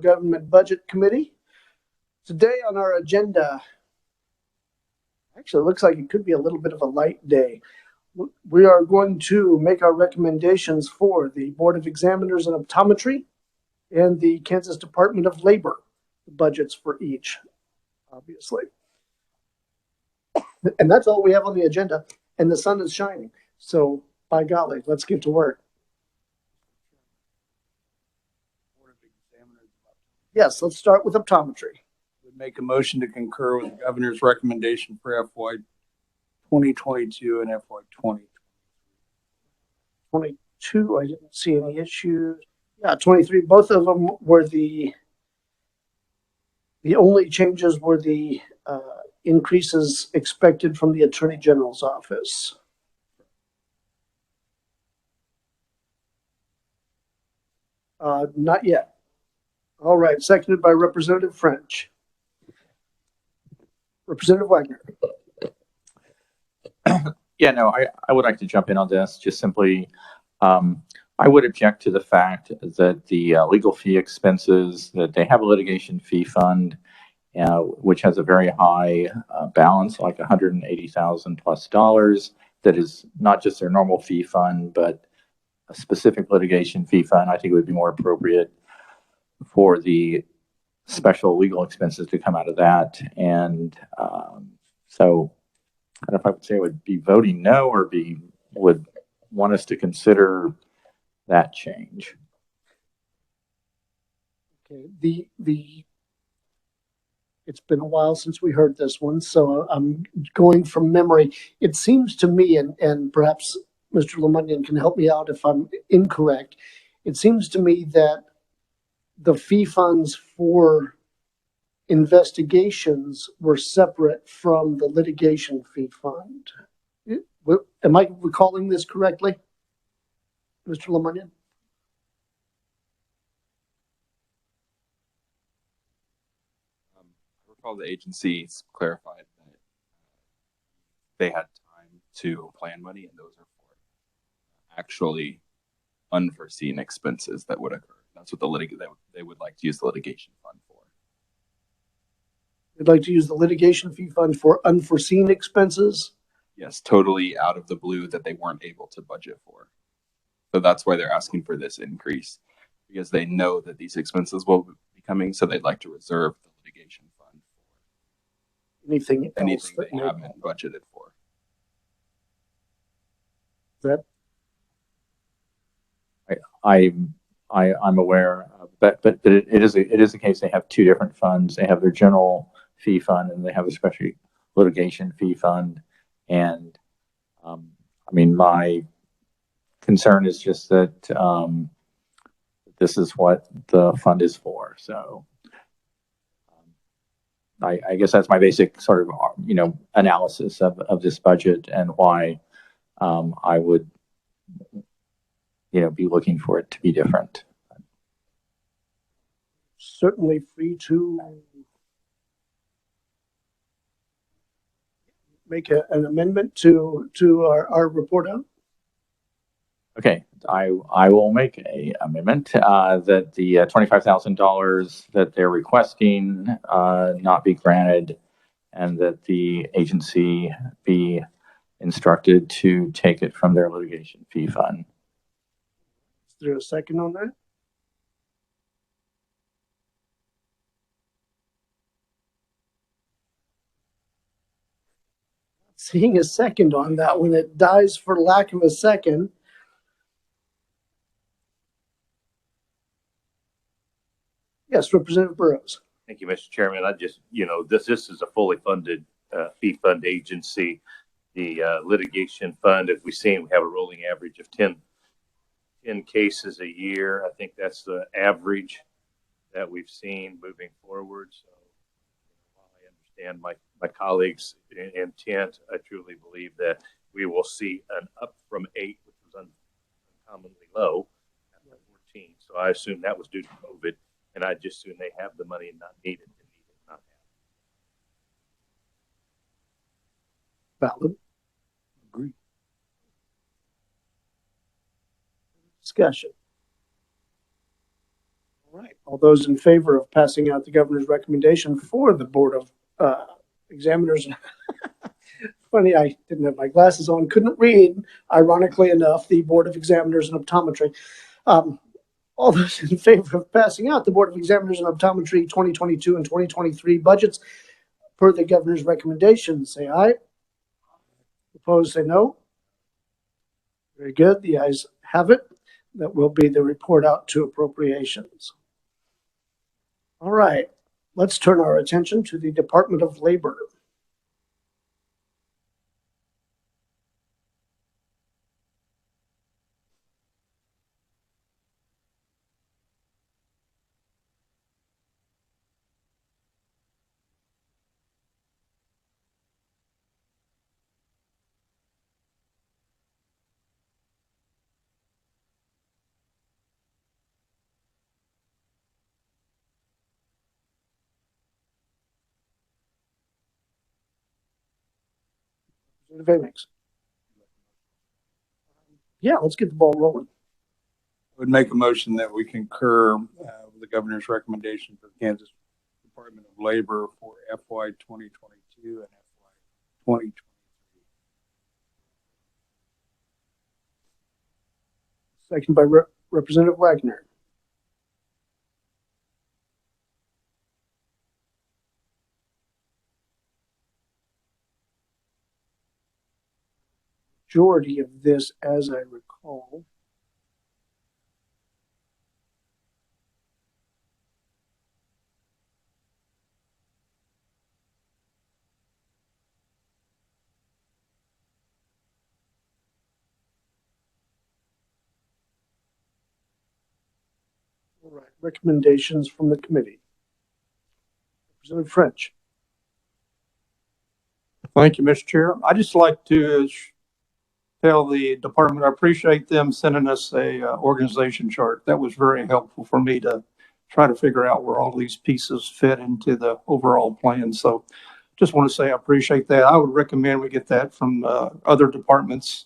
Government Budget Committee. Today on our agenda, actually it looks like it could be a little bit of a light day. We are going to make our recommendations for the Board of Examiners in Optometry and the Kansas Department of Labor, the budgets for each, obviously. And that's all we have on the agenda, and the sun is shining. So by golly, let's get to work. Yes, let's start with optometry. Would make a motion to concur with the governor's recommendation for FY 2022 and FY 2022, I didn't see any issues. Yeah, 23, both of them were the only changes were the increases expected from the Attorney General's office. Not yet. All right, seconded by Representative French. Representative Wagner. Yeah, no, I would like to jump in on this. Just simply, I would object to the fact that the legal fee expenses, that they have a litigation fee fund, which has a very high balance, like $180,000 plus, that is not just their normal fee fund, but a specific litigation fee fund. I think it would be more appropriate for the special legal expenses to come out of that. And so I don't know if I would say I would be voting no, or would want us to consider that change. Okay, it's been a while since we heard this one, so I'm going from memory. It seems to me, and perhaps Mr. Lemunian can help me out if I'm incorrect, it seems to me that the fee funds for investigations were separate from the litigation fee fund. Am I recalling this correctly, Mr. Lemunian? I recall the agencies clarified that they had time to plan money, and those are for actually unforeseen expenses that would occur. That's what they would like to use the litigation fund for. They'd like to use the litigation fee fund for unforeseen expenses? Yes, totally out of the blue that they weren't able to budget for. So that's why they're asking for this increase, because they know that these expenses will be coming, so they'd like to reserve the litigation fund for anything else they haven't budgeted for. That I'm aware, but it is the case. They have two different funds. They have their general fee fund, and they have a special litigation fee fund. And I mean, my concern is just that this is what the fund is for. So I guess that's my basic sort of analysis of this budget, and why I would be looking for it to be different. certainly free to make an amendment to our report out. Okay, I will make a amendment that the $25,000 that they're requesting not be granted, and that the agency be instructed to take it from their litigation fee fund. Is there a second on that? Seeing a second on that one, it dies for lack of a second. Yes, Representative Burrows. Thank you, Mr. Chairman. I just, this is a fully funded fee fund agency. The litigation fund, if we've seen, we have a rolling average of 10 cases a year. I think that's the average that we've seen moving forward. So while I understand my colleagues' intent, I truly believe that we will see an up from 8, which was uncommonly low, at 14. So I assume that was due to COVID. And I just assume they have the money and not need it, and need it not have. Valid. Agree. Discussion. All right. All those in favor of passing out the governor's recommendation for the Board of Examiners. Funny, I didn't have my glasses on, couldn't read, ironically enough, the Board of Examiners in Optometry. All those in favor of passing out the Board of Examiners in Optometry 2022 and 2023 budgets per the governor's recommendation, say aye. Opposed, say no. Very good. The ayes have it. That will be the report out to appropriations. All right. Let's turn our attention to the Department of Labor. Representative Amix. Yeah, let's get the ball rolling. I would make a motion that we concur with the governor's recommendation for the Kansas Department of Labor for FY 2022 and FY 2023. Second by Representative Wagner. Majority of this, as I recall, all right, recommendations from the committee. Representative French. Thank you, Mr. Chair. I just like to tell the department I appreciate them sending us a organization chart. That was very helpful for me to try to figure out where all these pieces fit into the overall plan. So just want to say I appreciate that. I would recommend we get that from other departments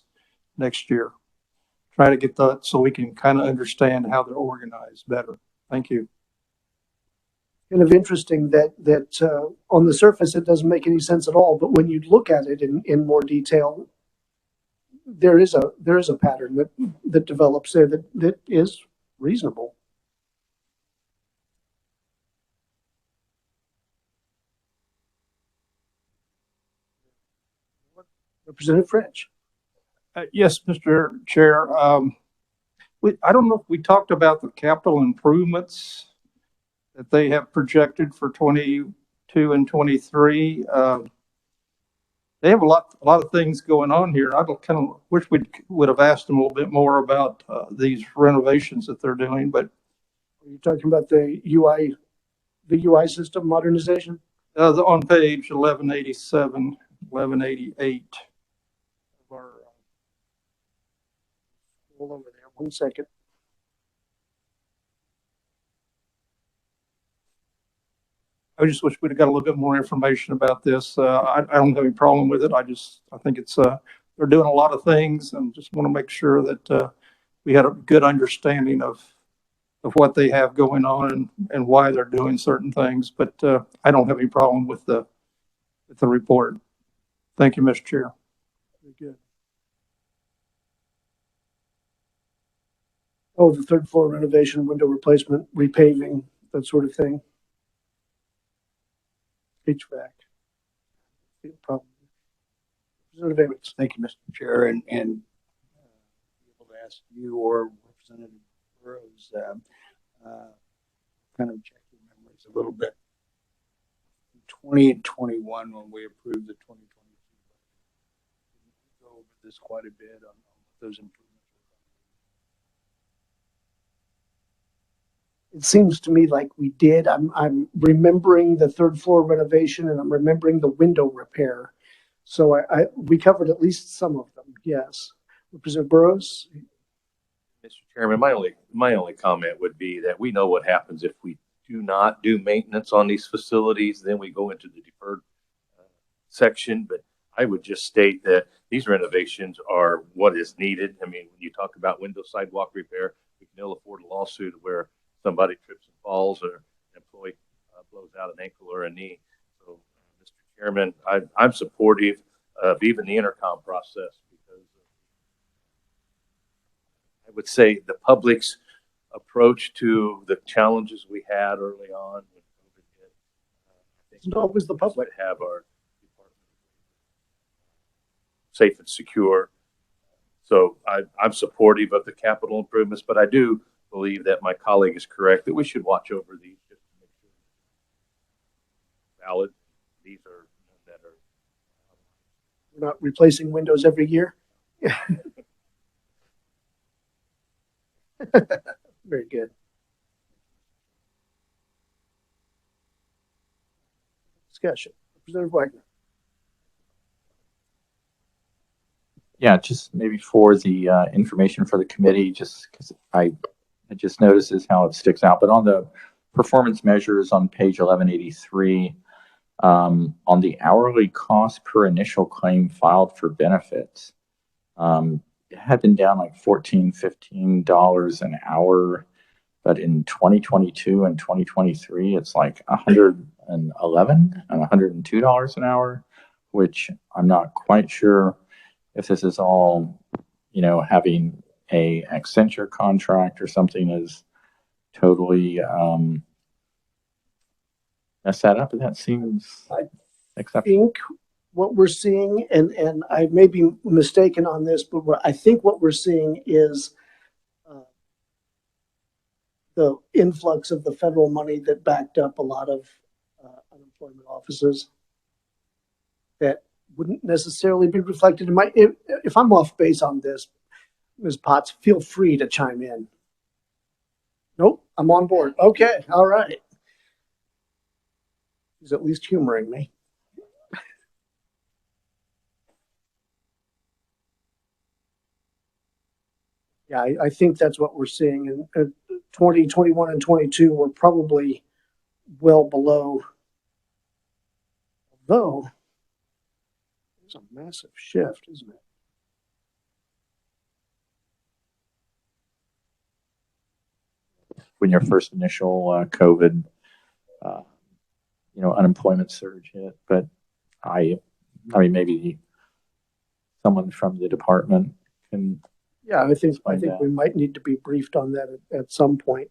next year. Try to get that so we can kind of understand how they're organized better. Thank you. Kind of interesting that on the surface it doesn't make any sense at all, but when you look at it in more detail, there is a pattern that develops there that is reasonable. Representative French. Yes, Mr. Chair. I don't know if we talked about the capital improvements that they have projected for 22 and 23. They have a lot of things going on here. I kind of wish we would have asked them a little bit more about these renovations that they're doing. But are you talking about the UI system modernization? On page 1187, 1188. Hold over there 1 second. I just wish we'd have got a little bit more information about this. I don't have any problem with it. I think it's they're doing a lot of things, and just want to make sure that we had a good understanding of what they have going on and why they're doing certain things. But I don't have any problem with the report. Thank you, Mr. Chair. Very good. Oh, the third floor renovation, window replacement, repaving, that sort of thing. HVAC. Problem. Representative Amix. Thank you, Mr. Chair, and able to ask you or Representative Burrows, kind of check your memories a little bit. 20 and 21, when we approved the 2022 budget, we go over this quite a bit on those improvements. It seems to me like we did. I'm remembering the third floor renovation, and I'm remembering the window repair. So we covered at least some of them. Yes. Representative Burrows. Mr. Chairman, my only comment would be that we know what happens if we do not do maintenance on these facilities. Then we go into the deferred section. But I would just state that these renovations are what is needed. I mean, when you talk about window sidewalk repair, we can ill afford a lawsuit where somebody trips and falls or an employee blows out an ankle or a knee. So, Mr. Chairman, I'm supportive of even the intercom process because I would say the public's approach to the challenges we had early on when COVID hit. I think It's not always the public. to have our department safe and secure. So I'm supportive of the capital improvements, but I do believe that my colleague is correct that we should watch over these just to make sure they're valid. These are that are. We're not replacing windows every year. Very good. Discussion. Representative Wagner. Yeah, just maybe for the information for the committee, just because I just notices how it sticks out. But on the performance measures on page 1183, on the hourly cost per initial claim filed for benefits, it had been down like $14, $15 an hour, but in 2022 and 2023, it's like $111 and $102 an hour, which I'm not quite sure if this is all, having a Accenture contract or something is totally mess that up. That seems I acceptable. think what we're seeing, and I may be mistaken on this, but I think what we're seeing is the influx of the federal money that backed up a lot of unemployment offices that wouldn't necessarily be reflected in my. If I'm off base on this, Ms. Potts, feel free to chime in. Nope, I'm on board. Okay, all right. He's at least humoring me. Yeah, I think that's what we're seeing. In 2021 and 22, we're probably well below. Though, it's a massive shift, isn't it? When your first initial COVID, unemployment surge hit, but I mean, maybe someone from the department can. Yeah, I think that. we might need to be briefed on that at some point.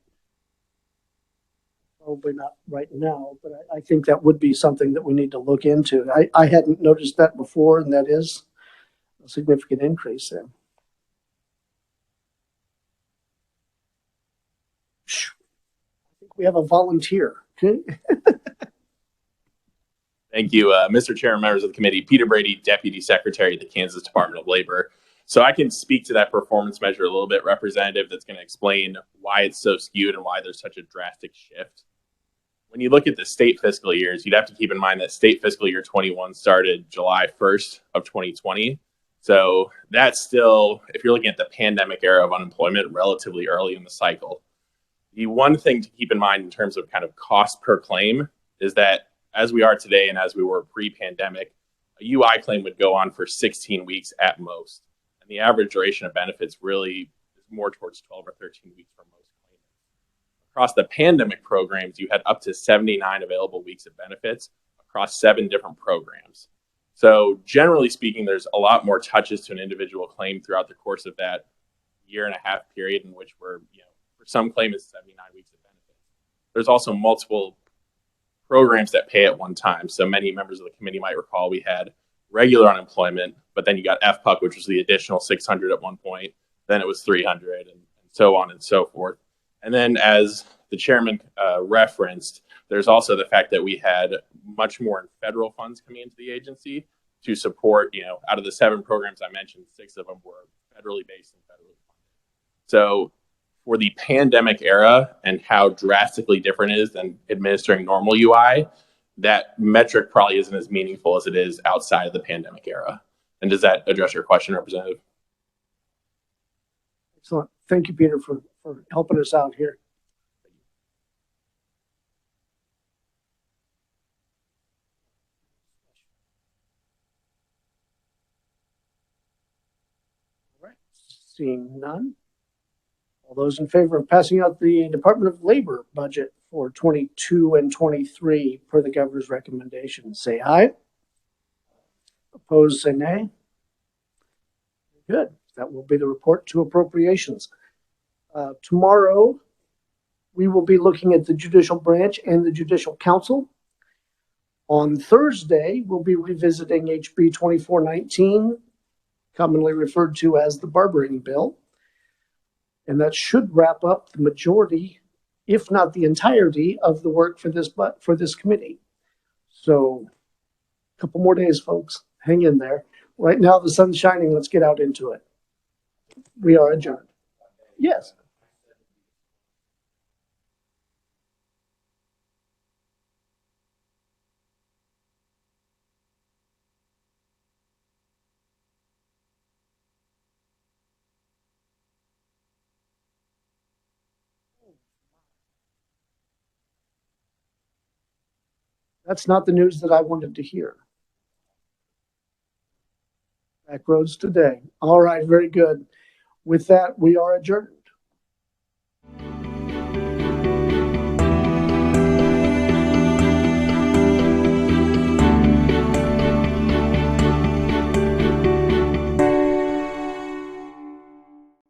Probably not right now, but I think that would be something that we need to look into. I hadn't noticed that before, and that is a significant increase there. I think we have a volunteer. Okay. Thank you, Mr. Chair and members of the committee. Peter Brady, Deputy Secretary of the Kansas Department of Labor. So I can speak to that performance measure a little bit, Representative, that's going to explain why it's so skewed and why there's such a drastic shift. When you look at the state fiscal years, you'd have to keep in mind that state fiscal year 21 started July 1st of 2020. So that's still, if you're looking at the pandemic era of unemployment, relatively early in the cycle. The one thing to keep in mind in terms of kind of cost per claim is that as we are today and as we were pre-pandemic, a UI claim would go on for 16 weeks at most. And the average duration of benefits really is more towards 12 or 13 weeks for most claimants. Across the pandemic programs, you had up to 79 available weeks of benefits across 7 different programs. So generally speaking, there's a lot more touches to an individual claim throughout the course of that year and a half period in which we're, for some claimants, 79 weeks of benefits. There's also multiple programs that pay at one time. So many members of the committee might recall we had regular unemployment, but then you got FPUC, which was the additional 600 at one point. Then it was 300 and so on and so forth. And then as the chairman referenced, there's also the fact that we had much more in federal funds coming into the agency to support, out of the 7 programs I mentioned, 6 of them were federally based and federally funded. So for the pandemic era and how drastically different it is than administering normal UI, that metric probably isn't as meaningful as it is outside of the pandemic era. And does that address your question, Representative? Excellent. Thank you, Peter, for helping us out here. All right. Seeing none. All those in favor of passing out the Department of Labor budget for 22 and 23 per the governor's recommendation, say aye. Opposed, say nay. Good. That will be the report to appropriations. Tomorrow, we will be looking at the judicial branch and the judicial council. On Thursday, we'll be revisiting HB 2419, commonly referred to as the barbering bill. And that should wrap up the majority, if not the entirety, of the work for this committee. So a couple more days, folks. Hang in there. Right now, the sun's shining. Let's get out into it. We are adjourned. Yes. That's not the news that I wanted to hear. Back roads today. All right, very good. With that, we are adjourned.